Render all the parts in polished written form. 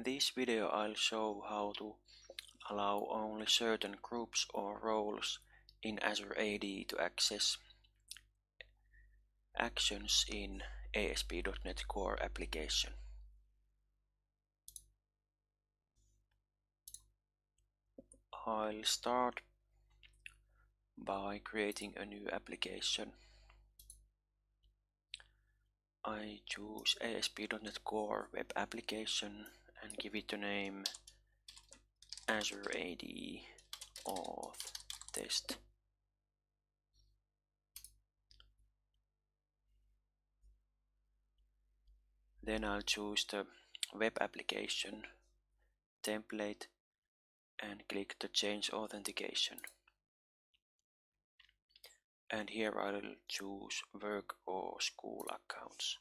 In this video I'll show how to allow only certain groups or roles in AzureAD to access actions in ASP.NET Core application. I'll start by creating a new application. I choose ASP.NET Core web application and give it the name AzureAD auth test. Then I'll choose the web application template and click the change authentication. And here I'll choose work or school accounts.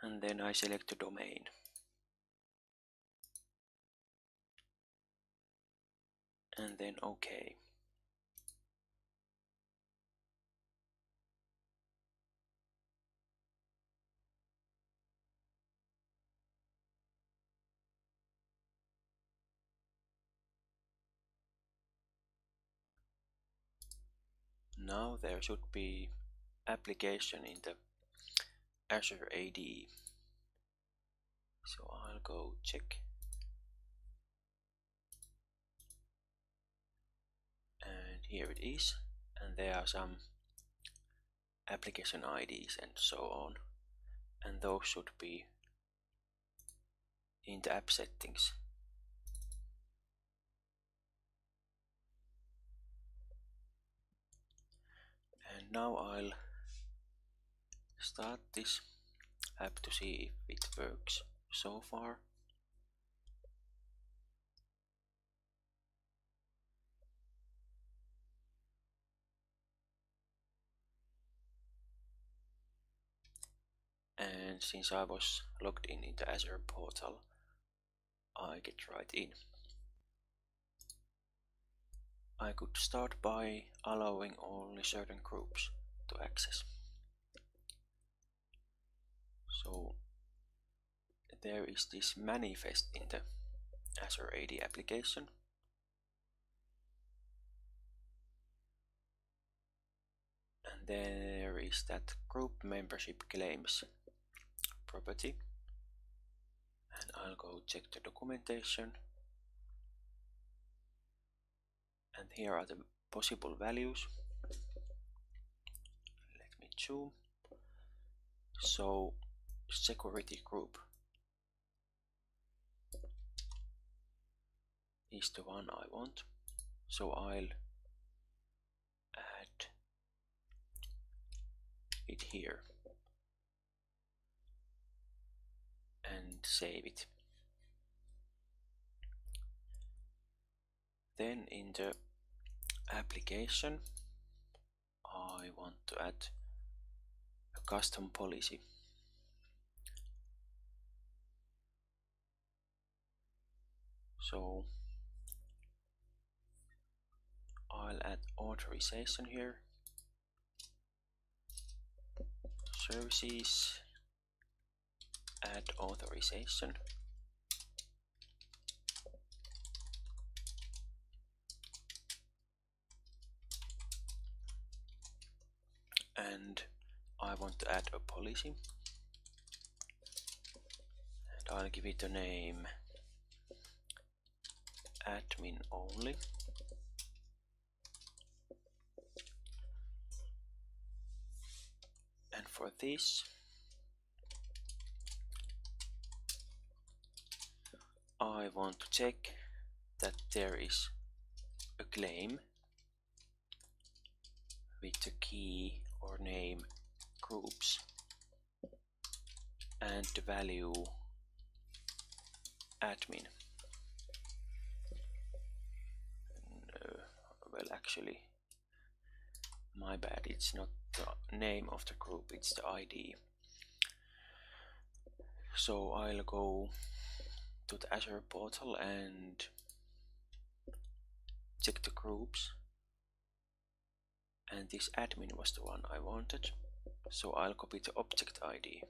And then I select the domain. And then OK. Now there should be application in the AzureAD. So I'll go check. And here it is. And there are some application IDs and so on. And those should be in the app settings. And now I'll start this app to see if it works so far. And since I was logged in the Azure portal, I get right in. I could start by allowing only certain groups to access. So there is this manifest in the AzureAD application. And there is that group membership claims property. And I'll go check the documentation. And here are the possible values. Let me zoom. So security group is the one I want. So I'll add it here and save it. Then in the application I want to add a custom policy. So I'll add authorization here. Services, add authorization. And I want to add a policy. And I'll give it a name admin only. And for this I want to check that there is a claim with the key or name groups and the value admin. Well, actually, my bad, it's not the name of the group, it's the ID. So I'll go to the Azure portal and check the groups. And this admin was the one I wanted. So I'll copy the object ID.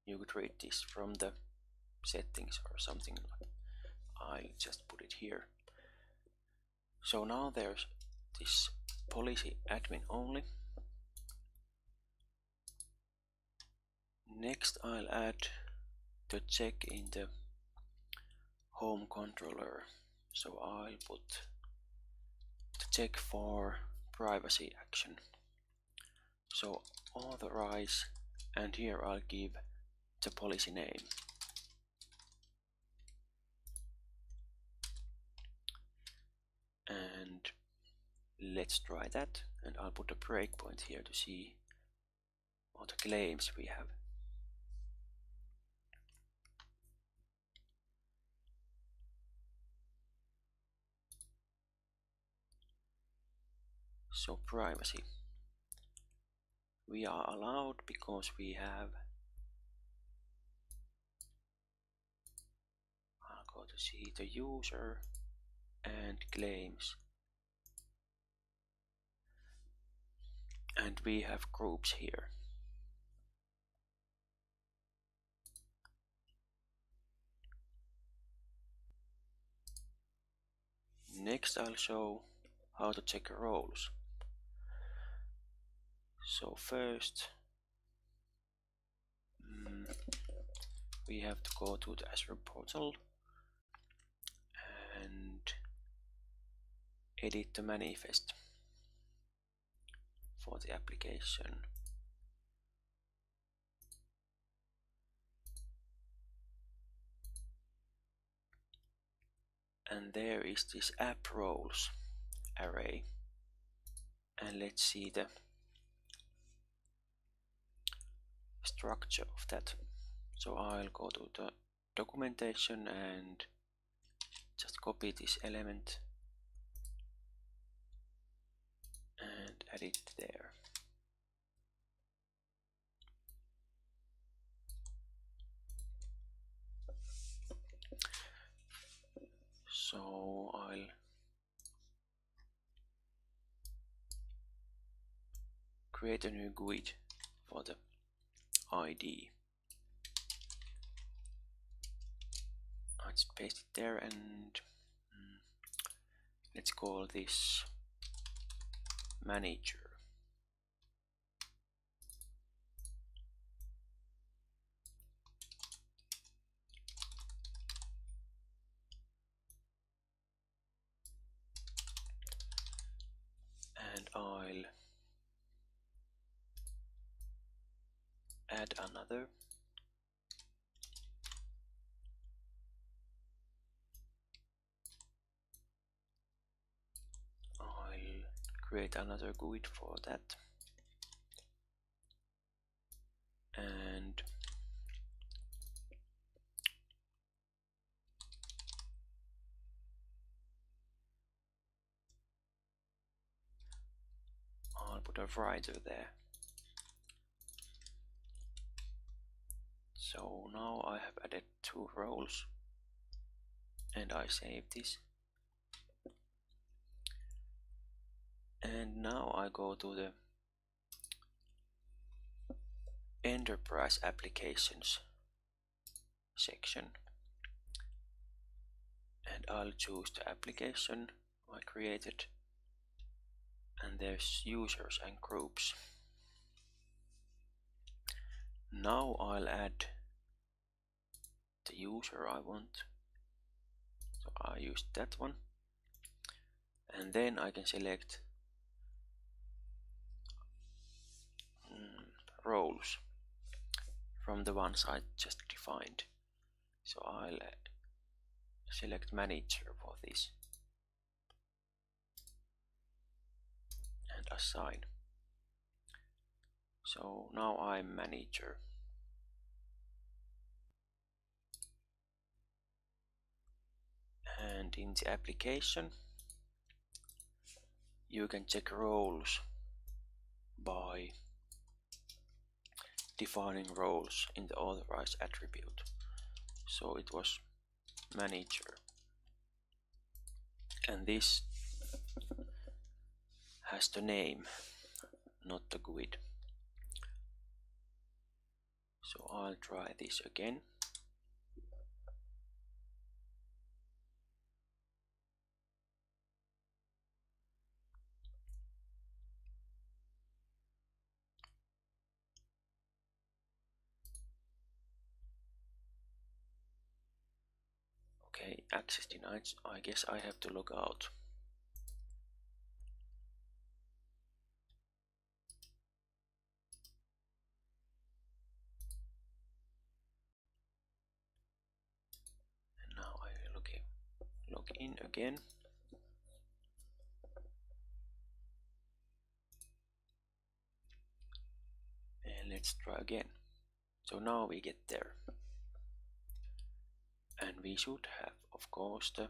you could read this from the settings or something. I'll just put it here. So now there's this policy admin only. Next I'll add the check in the home controller. So I'll put the check for privacy action. So authorize, and here I'll give the policy name. And let's try that, and I'll put a breakpoint here to see what claims we have. So privacy, we are allowed because we have, I'll go to see the user and claims, and we have groups here. Next I'll show how to check roles. So first we have to go to the Azure portal and edit the manifest for the application. And there is this app roles array, and let's see the structure of that. So I'll go to the documentation and just copy this element and add it there. So I'll create a new GUID for the ID. I'll just paste it there, and let's call this manager. And I'll add another. I'll create another GUID for that. And I'll put a writer there. So now I have added 2 roles, and I save this. And now I go to the enterprise applications section, and I'll choose the application I created, and there's users and groups. Now I'll add the user I want, so I use that one, and then I can select roles from the ones I just defined. So I'll select manager for this and assign. So now I'm manager. And in the application you can check roles by defining roles in the authorized attribute. So it was manager, and this has the name, not the GUID. So I'll try this again. Okay, access denied. I guess I have to log out. And now I log in again. And let's try again. So now we get there. And we should have, of course, the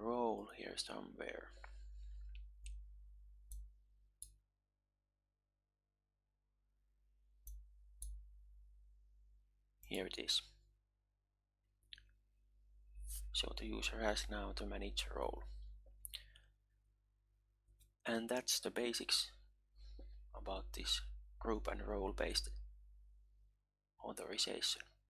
role here somewhere. Here it is. So the user has now the manager role. And that's the basics about this group and role based authorization.